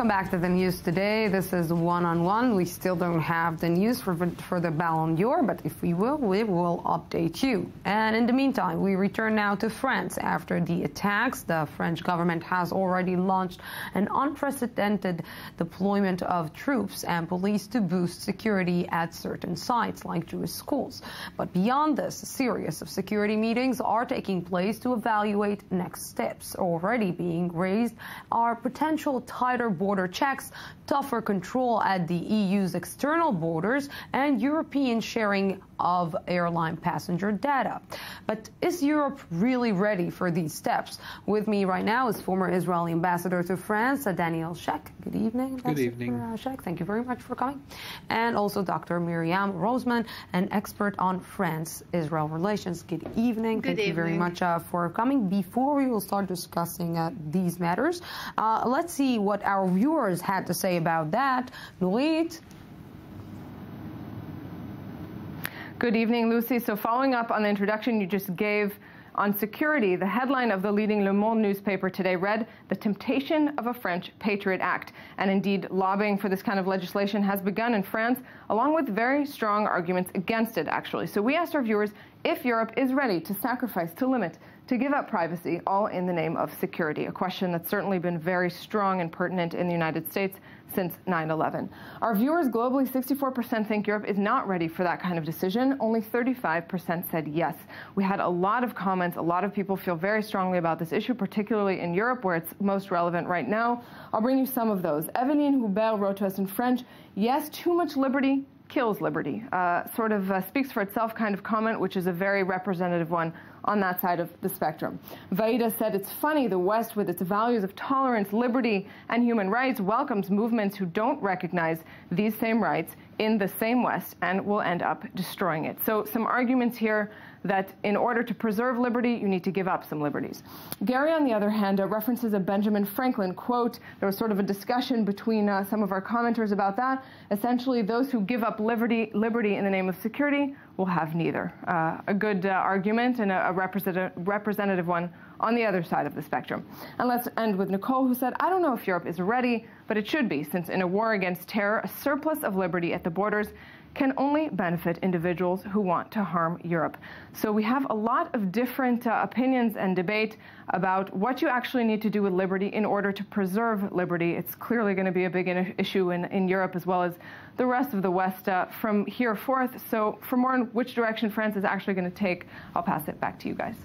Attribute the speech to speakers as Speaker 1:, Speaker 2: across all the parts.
Speaker 1: Welcome back to the news today. This is one-on-one. We still don't have the news for the Ballon d'Or, but if we will update you. And in the meantime, we return now to France. After the attacks, the French government has already launched an unprecedented deployment of troops and police to boost security at certain sites, like Jewish schools. But beyond this, a series of security meetings are taking place to evaluate next steps. Already being raised are potential tighter border checks, tougher control at the EU's external borders, and European sharing of airline passenger data. But is Europe really ready for these steps? With me right now is former Israeli ambassador to France, Daniel Shek. Good evening.
Speaker 2: Good evening.
Speaker 1: Shek, thank you very much for coming. And also Dr. Miriam Rosman, an expert on France-Israel relations. Good evening. Thank you very much for coming. Before we will start discussing these matters, let's see what our viewers had to say about that. Nurit.
Speaker 3: Good evening, Lucy. So following up on the introduction you just gave on security, the headline of the leading Le Monde newspaper today read, "The Temptation of a French Patriot Act." And indeed, lobbying for this kind of legislation has begun in France, along with very strong arguments against it, actually. So we asked our viewers if Europe is ready to sacrifice, to limit, to give up privacy, all in the name of security, a question that's certainly been very strong and pertinent in the United States since 9/11. Our viewers globally, 64% think Europe is not ready for that kind of decision. Only 35% said yes. We had a lot of comments. A lot of people feel very strongly about this issue, particularly in Europe, where it's most relevant right now. I'll bring you some of those. Eveline Hubert wrote to us in French, "Yes, too much liberty kills liberty." Speaks for itself kind of comment, which is a very representative one on that side of the spectrum. Vaida said, "It's funny, the West, with its values of tolerance, liberty, and human rights, welcomes movements who don't recognize these same rights in the same West and will end up destroying it." So some arguments here that in order to preserve liberty, you need to give up some liberties. Gary, on the other hand, references a Benjamin Franklin quote. There was sort of a discussion between some of our commenters about that. Essentially, those who give up liberty in the name of security will have neither. A good argument and a representative one on the other side of the spectrum. And let's end with Nicole, who said, "I don't know if Europe is ready, but it should be, since in a war against terror, a surplus of liberty at the borders can only benefit individuals who want to harm Europe." So we have a lot of different opinions and debate about what you actually need to do with liberty in order to preserve liberty. It's clearly going to be a big issue in Europe as well as the rest of the West from here forth. So for more on which direction France is actually going to take, I'll pass it back to you guys.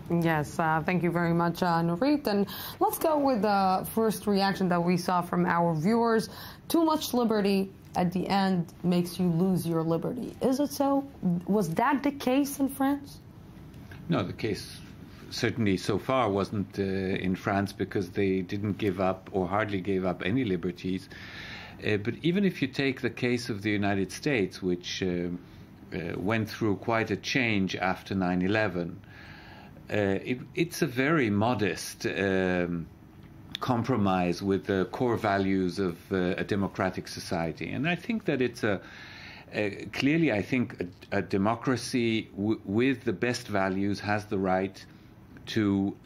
Speaker 1: Yes, thank you very much, Nurit. And let's go with the first reaction that we saw from our viewers. Too much liberty at the end makes you lose your liberty. Is it so? Was that the case in France?
Speaker 2: No, the case certainly so far wasn't in France, because they didn't give up or hardly gave up any liberties. But even if you take the case of the United States, which went through quite a change after 9/11, it's a very modest compromise with the core values of a democratic society. And I think that it's clearly, I think, a democracy with the best values has the right to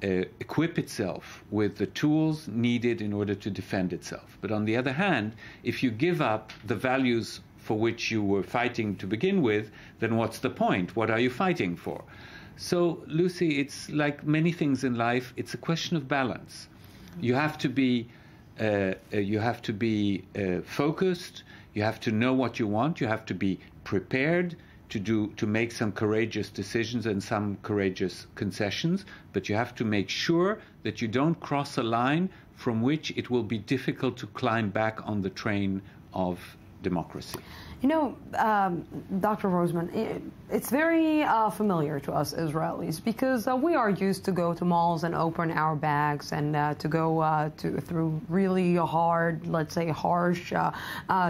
Speaker 2: equip itself with the tools needed in order to defend itself. But on the other hand, if you give up the values for which you were fighting to begin with, then what's the point? What are you fighting for? So, Lucy, it's like many things in life, it's a question of balance. You have to be focused, you have to know what you want, you have to be prepared to make some courageous decisions and some courageous concessions, but you have to make sure that you don't cross a line from which it will be difficult to climb back on the train of democracy.
Speaker 1: You know, Dr. Rosman, it's very familiar to us Israelis, because we are used to go to malls and open our bags and to go through really hard, let's say harsh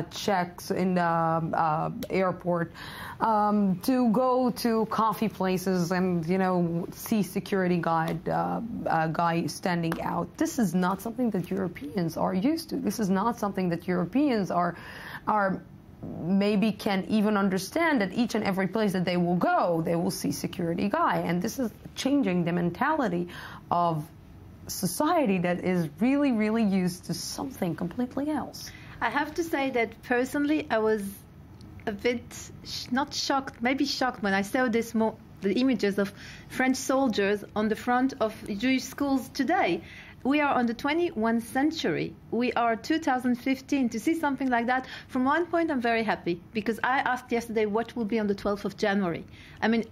Speaker 1: checks in the airport, to go to coffee places and, you know, see security guy standing out. This is not something that Europeans are used to. This is not something that Europeans are maybe can even understand that each and every place that they will go, they will see security guy. And this is changing the mentality of society that is really, really used to something completely else.
Speaker 4: I have to say that personally, I was a bit not shocked, maybe shocked when I saw the images of French soldiers on the front of Jewish schools today. We are on the 21st century. We are 2015. To see something like that, from one point, I'm very happy, because I asked yesterday what will be on the 12th of January. I mean,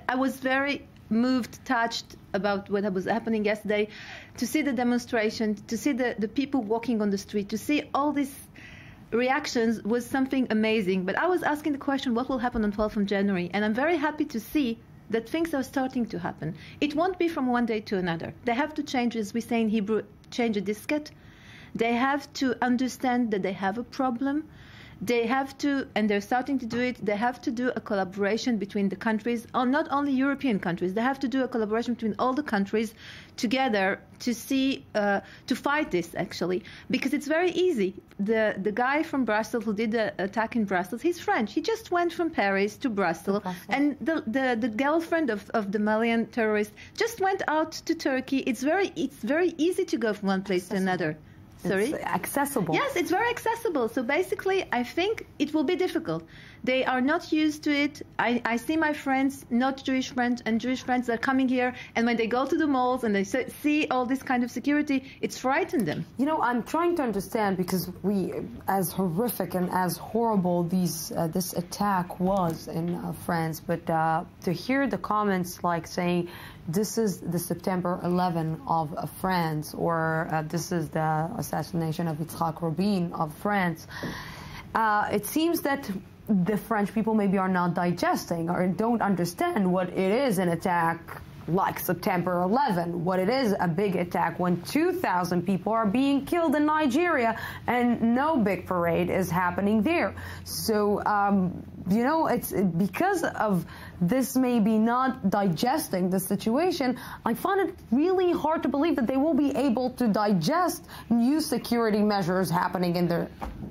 Speaker 4: I was very moved, touched about what was happening yesterday, to see the demonstration, to see the people walking on the street, to see all these reactions was something amazing. But I was asking the question, what will happen on 12th of January? And I'm very happy to see that things are starting to happen. It won't be from one day to another. They have to change, as we say in Hebrew, change a diskette. They have to understand that they have a problem. They have to, and they're starting to do it, they have to do a collaboration between the countries, not only European countries. They have to do a collaboration between all the countries together to see, to fight this, actually. Because it's very easy. The guy from Brussels who did the attack in Brussels, he's French. He just went from Paris to Brussels. And the girlfriend of the Malian terrorist just went out to Turkey. It's very easy to go from one place to another. Sorry?
Speaker 1: It's accessible.
Speaker 4: Yes, it's very accessible. So basically, I think it will be difficult. They are not used to it. I see my friends, not Jewish friends, and Jewish friends are coming here, and when they go to the malls and they see all this kind of security, it's frightened them.
Speaker 1: You know, I'm trying to understand, because as horrific and as horrible this attack was in France, but to hear the comments like saying, this is the September 11 of France, or this is the assassination of Yitzhak Rabin of France, it seems that the French people maybe are not digesting or don't understand what it is an attack like September 11, what it is a big attack when 2,000 people are being killed in Nigeria and no big parade is happening there. So, you know, it's because of this maybe not digesting the situation, I find it really hard to believe that they will be able to digest new security measures happening in their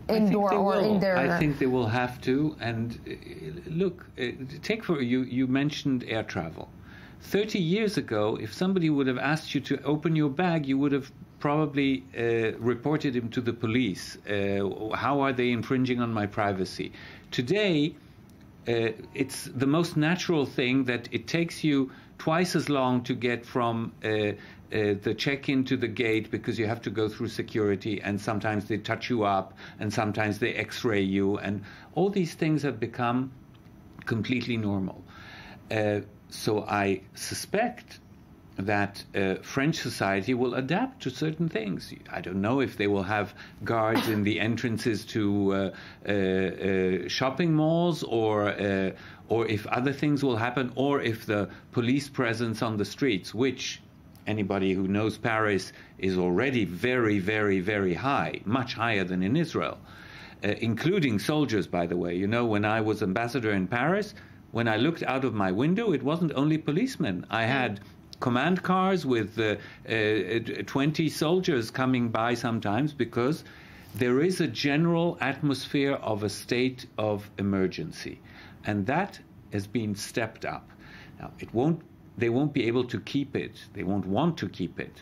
Speaker 1: indoor or in their...
Speaker 2: I think they will have to. And look, take for you mentioned air travel. 30 years ago, if somebody would have asked you to open your bag, you would have probably reported him to the police. How are they infringing on my privacy? Today, it's the most natural thing that it takes you twice as long to get from the check-in to the gate, because you have to go through security, and sometimes they touch you up, and sometimes they x-ray you, and all these things have become completely normal. So I suspect that French society will adapt to certain things. I don't know if they will have guards in the entrances to shopping malls, or if other things will happen, or if the police presence on the streets, which anybody who knows Paris is already very, very, very high, much higher than in Israel, including soldiers, by the way. You know, when I was ambassador in Paris, when I looked out of my window, it wasn't only policemen. I had command cars with 20 soldiers coming by sometimes, because there is a general atmosphere of a state of emergency. And that has been stepped up. Now, they won't be able to keep it. They won't want to keep it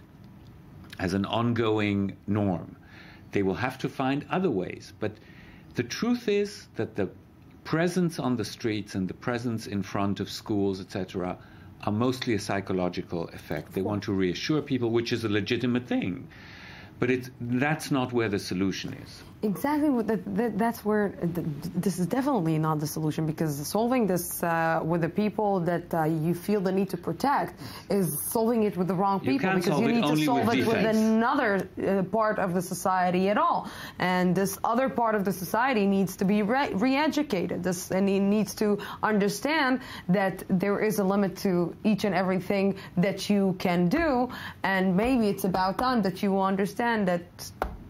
Speaker 2: as an ongoing norm. They will have to find other ways. But the truth is that the presence on the streets and the presence in front of schools, etc., are mostly a psychological effect. They want to reassure people, which is a legitimate thing. But that's not where the solution is.
Speaker 1: Exactly. That's where this is definitely not the solution, because solving this with the people that you feel the need to protect is solving it with the wrong people, because you need to solve it with another part of the society at all. And this other part of the society needs to be re-educated. And it needs to understand that there is a limit to each and everything that you can do. And maybe it's about time that you understand that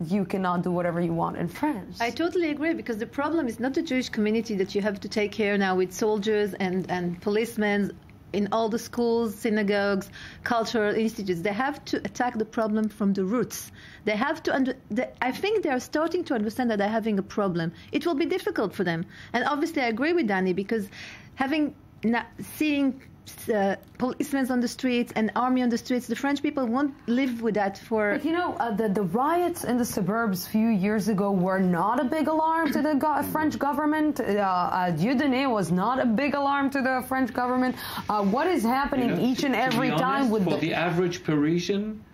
Speaker 1: you cannot do whatever you want in France.
Speaker 4: I totally agree, because the problem is not the Jewish community that you have to take care now with soldiers and policemen in all the schools, synagogues, cultural institutes. They have to attack the problem from the roots. They have to. I think they are starting to understand that they're having a problem. It will be difficult for them. And obviously I agree with Danny, because seeing policemen on the streets and army on the streets. The French people won't live with that for...
Speaker 1: But you know, the riots in the suburbs a few years ago were not a big alarm to the French government. Dieudonné was not a big alarm to the French government. What is happening each and every time with
Speaker 2: for the average Parisian,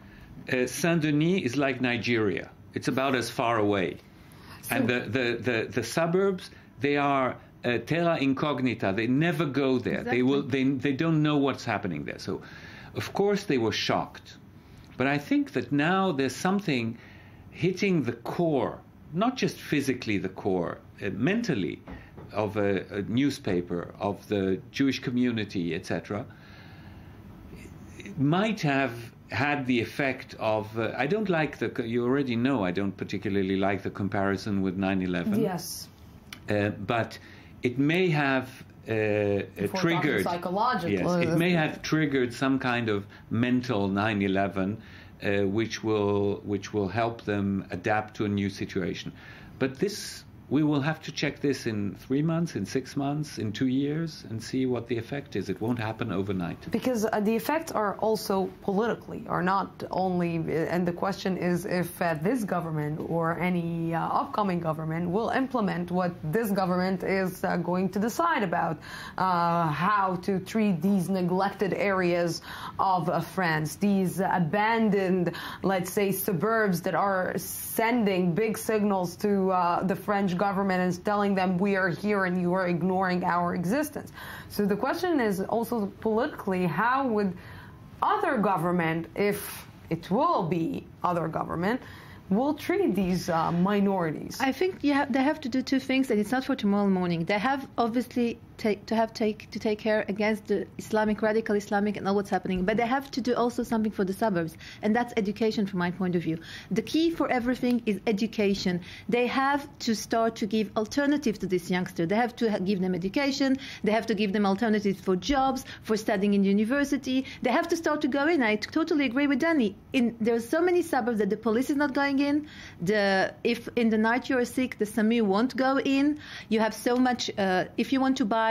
Speaker 2: Saint-Denis is like Nigeria. It's about as far away. So, and the suburbs, they are terra incognita. They never go there.
Speaker 4: Exactly.
Speaker 2: They don't know what's happening there. So, of course, they were shocked. But I think that now there's something hitting the core, not just physically the core, mentally, of a newspaper, of the Jewish community, etc. It might have had the effect of, I don't like you already know I don't particularly like the comparison with 9/11.
Speaker 1: Yes.
Speaker 2: But it may have triggered,
Speaker 1: psychologically.
Speaker 2: Yes, it may have triggered some kind of mental 9/11, which will help them adapt to a new situation. But we will have to check this in 3 months, in 6 months, in 2 years, and see what the effect is. It won't happen overnight.
Speaker 1: Because the effects are also politically, are not only, and the question is if this government or any upcoming government will implement what this government is going to decide about, how to treat these neglected areas of France, these abandoned, let's say, suburbs that are sending big signals to the French government and telling them we are here and you are ignoring our existence. So the question is also politically, how would other government, if it will be other government, will treat these minorities?
Speaker 4: I think they have to do two things, and it's not for tomorrow morning. They have obviously to take care against the radical Islamic and all what's happening, but they have to do also something for the suburbs, and that's education from my point of view. The key for everything is education. They have to start to give alternatives to these youngsters. They have to give them education. They have to give them alternatives for jobs, for studying in university. They have to start to go in. I totally agree with Danny. There are so many suburbs that the police is not going in. If in the night you're sick, the SAMU won't go in. You have so much. If you want to buy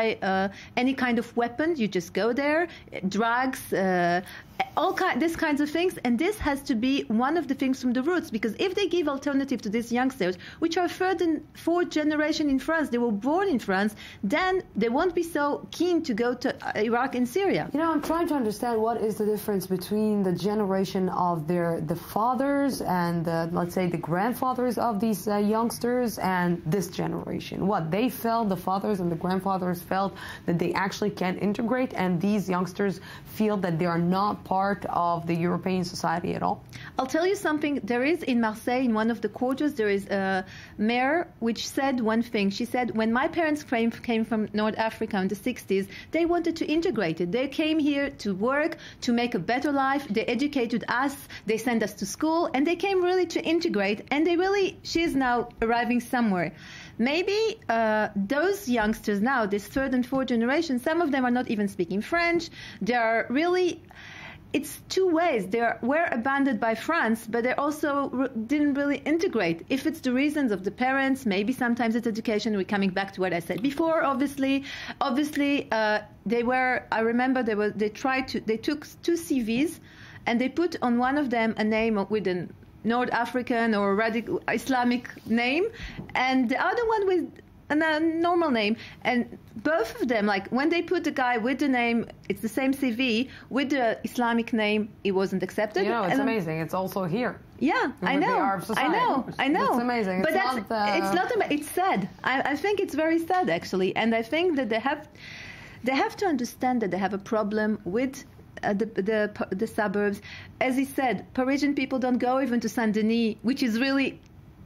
Speaker 4: any kind of weapons, you just go there. Drugs, these kinds of things, and this has to be one of the things from the roots, because if they give alternative to these youngsters, which are third and fourth generation in France, they were born in France, then they won't be so keen to go to Iraq and Syria.
Speaker 1: You know, I'm trying to understand what is the difference between the generation of the fathers and let's say the grandfathers of these youngsters and this generation. What they felt, the fathers and the grandfathers felt that they actually can integrate, and these youngsters feel that they are not part of the European society at all?
Speaker 4: I'll tell you something. There is in Marseille, in one of the quarters, there is a mayor which said one thing. She said, when my parents came from North Africa in the 60s, they wanted to integrate it. They came here to work, to make a better life. They educated us. They sent us to school, and they came really to integrate, and she's now arriving somewhere. Maybe those youngsters now, this third and fourth generation, some of them are not even speaking French. They are really, it's two ways. They were abandoned by France, but they also didn't really integrate. If it's the reasons of the parents, maybe sometimes it's education. We're coming back to what I said before. Obviously, they were. I remember they took two CVs, and they put on one of them a name with an North African or radical Islamic name, and the other one with a normal name. And both of them, like when they put the guy with the name, it's the same CV, with the Islamic name, it wasn't accepted.
Speaker 1: You know, it's amazing. It's also here.
Speaker 4: Yeah, I know.
Speaker 1: It's amazing.
Speaker 4: But it's sad. I think it's very sad, actually. And I think that they have to understand that they have a problem with the suburbs. As he said, Parisian people don't go even to Saint-Denis, which is really,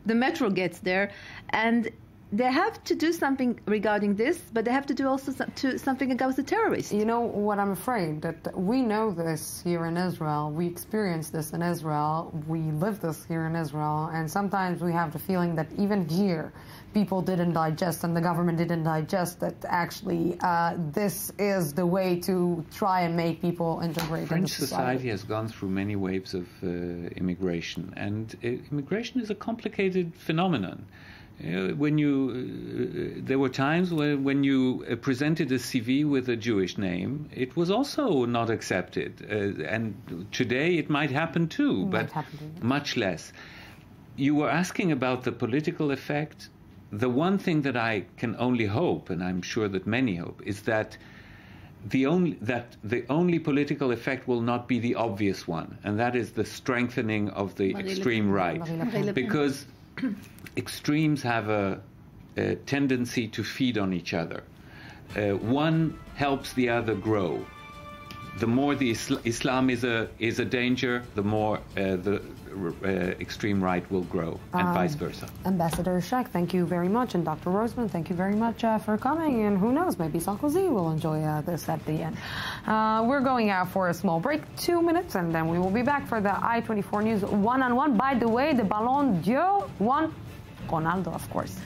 Speaker 4: the metro gets there, and they have to do something regarding this, but they have to do also something against the terrorists.
Speaker 1: You know what I'm afraid? That we know this here in Israel. We experience this in Israel. We live this here in Israel. And sometimes we have the feeling that even here, people didn't digest and the government didn't digest that actually this is the way to try and make people integrate
Speaker 2: French
Speaker 1: into society.
Speaker 2: has gone through many waves of immigration. And immigration is a complicated phenomenon. There were times when you presented a CV with a Jewish name, it was also not accepted. And today it might happen too, but much less. You were asking about the political effect. The one thing that I can only hope, and I'm sure that many hope, is that the only political effect will not be the obvious one, and that is the strengthening of the extreme right. Because extremes have a tendency to feed on each other. One helps the other grow. The more the Islam is a danger, the more the extreme right will grow, and vice versa.
Speaker 1: Ambassador Shek, thank you very much, and Dr. Rosman, thank you very much for coming. And who knows, maybe Sarkozy will enjoy this at the end. We're going out for a small break, 2 minutes, and then we will be back for the I-24 News one-on-one. By the way, the Ballon d'Or won Ronaldo, of course.